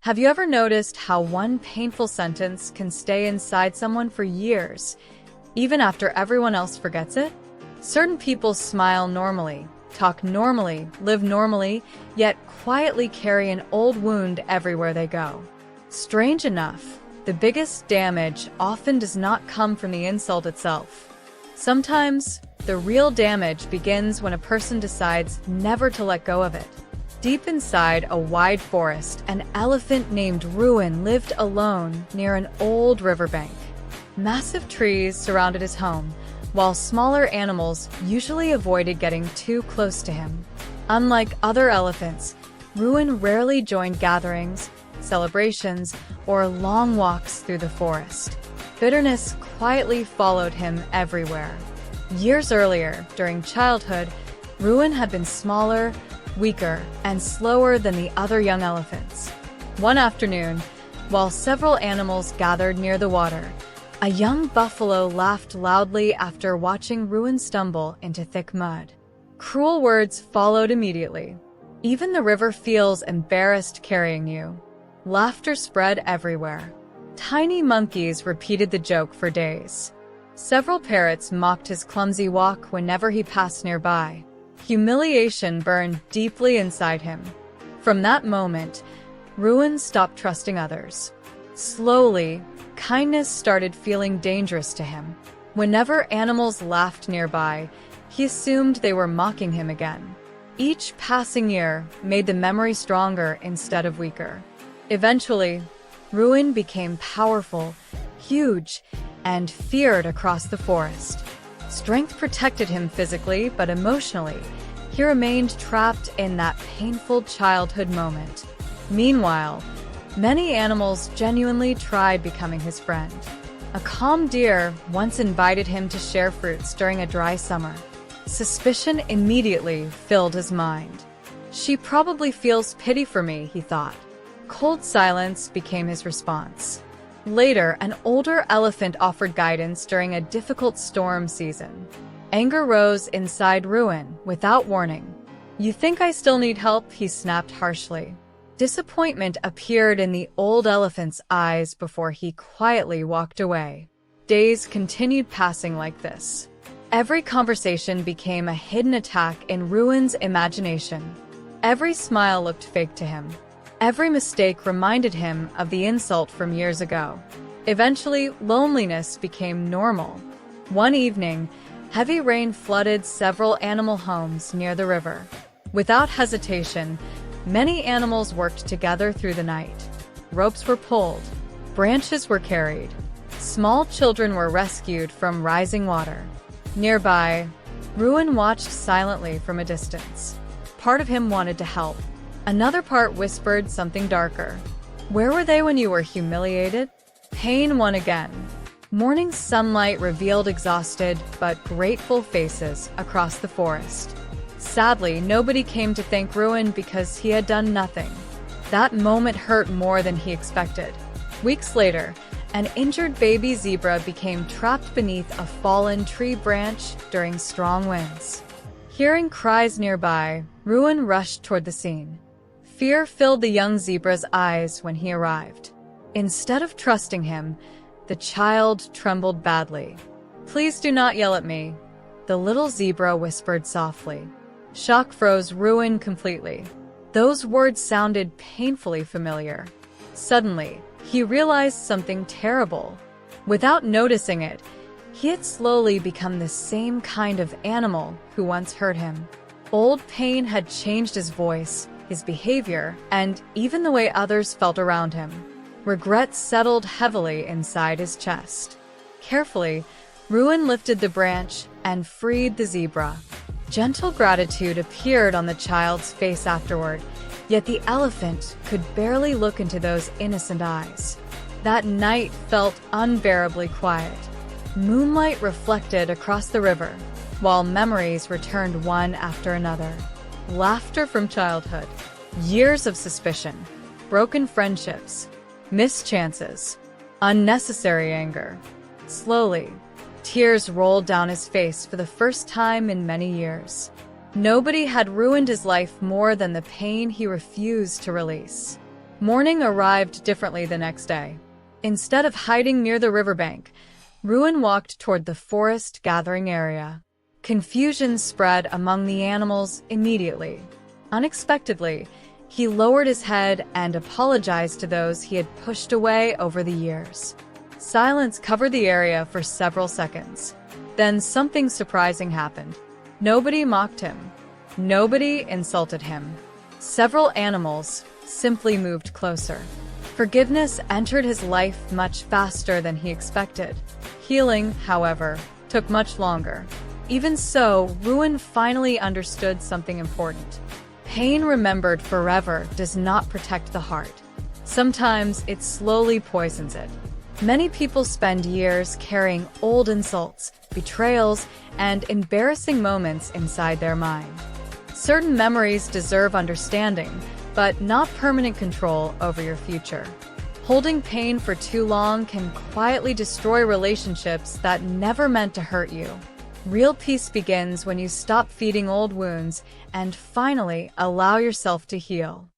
Have you ever noticed how one painful sentence can stay inside someone for years, even after everyone else forgets it? Certain people smile normally, talk normally, live normally, yet quietly carry an old wound everywhere they go. Strange enough, the biggest damage often does not come from the insult itself. Sometimes, the real damage begins when a person decides never to let go of it. Deep inside a wide forest, an elephant named Ruhan lived alone near an old riverbank. Massive trees surrounded his home, while smaller animals usually avoided getting too close to him. Unlike other elephants, Ruhan rarely joined gatherings, celebrations, or long walks through the forest. Bitterness quietly followed him everywhere. Years earlier, during childhood, Ruhan had been smaller, weaker, and slower than the other young elephants. One afternoon, while several animals gathered near the water, a young buffalo laughed loudly after watching Ruhan stumble into thick mud. Cruel words followed immediately. "Even the river feels embarrassed carrying you." Laughter spread everywhere. Tiny monkeys repeated the joke for days. Several parrots mocked his clumsy walk whenever he passed nearby. Humiliation burned deeply inside him. From that moment, Ruhan stopped trusting others. Slowly, kindness started feeling dangerous to him. Whenever animals laughed nearby, he assumed they were mocking him again. Each passing year made the memory stronger instead of weaker. Eventually, Ruhan became powerful, huge, and feared across the forest. Strength protected him physically, but emotionally, he remained trapped in that painful childhood moment. Meanwhile, many animals genuinely tried becoming his friend. A calm deer once invited him to share fruits during a dry summer. Suspicion immediately filled his mind. "She probably feels pity for me," he thought. Cold silence became his response. Later, an older elephant offered guidance during a difficult storm season. Anger rose inside Ruhan without warning. "You think I still need help?" he snapped harshly. Disappointment appeared in the old elephant's eyes before he quietly walked away. Days continued passing like this. Every conversation became a hidden attack in Ruhan's imagination. Every smile looked fake to him. Every mistake reminded him of the insult from years ago. Eventually, loneliness became normal. One evening, heavy rain flooded several animal homes near the river. Without hesitation, many animals worked together through the night. Ropes were pulled, branches were carried, small children were rescued from rising water. Nearby, Ruhan watched silently from a distance. Part of him wanted to help. Another part whispered something darker. "Where were they when you were humiliated?" Pain won again. Morning sunlight revealed exhausted but grateful faces across the forest. Sadly, nobody came to thank Ruhan because he had done nothing. That moment hurt more than he expected. Weeks later, an injured baby zebra became trapped beneath a fallen tree branch during strong winds. Hearing cries nearby, Ruhan rushed toward the scene. Fear filled the young zebra's eyes when he arrived. Instead of trusting him, the child trembled badly. "Please do not yell at me," the little zebra whispered softly. Shock froze Ruhan completely. Those words sounded painfully familiar. Suddenly, he realized something terrible. Without noticing it, he had slowly become the same kind of animal who once hurt him. Old pain had changed his voice, his behavior, and even the way others felt around him. Regret settled heavily inside his chest. Carefully, Ruhan lifted the branch and freed the zebra. Gentle gratitude appeared on the child's face afterward, yet the elephant could barely look into those innocent eyes. That night felt unbearably quiet. Moonlight reflected across the river, while memories returned one after another. Laughter from childhood, years of suspicion, broken friendships, missed chances, unnecessary anger. Slowly, tears rolled down his face for the first time in many years. Nobody had ruined his life more than the pain he refused to release. Morning arrived differently the next day. Instead of hiding near the riverbank, Ruhan walked toward the forest gathering area. Confusion spread among the animals immediately. Unexpectedly, he lowered his head and apologized to those he had pushed away over the years. Silence covered the area for several seconds. Then something surprising happened. Nobody mocked him. Nobody insulted him. Several animals simply moved closer. Forgiveness entered his life much faster than he expected. Healing, however, took much longer. Even so, Ruhan finally understood something important. Pain remembered forever does not protect the heart. Sometimes it slowly poisons it. Many people spend years carrying old insults, betrayals, and embarrassing moments inside their mind. Certain memories deserve understanding, but not permanent control over your future. Holding pain for too long can quietly destroy relationships that never meant to hurt you. Real peace begins when you stop feeding old wounds and finally allow yourself to heal.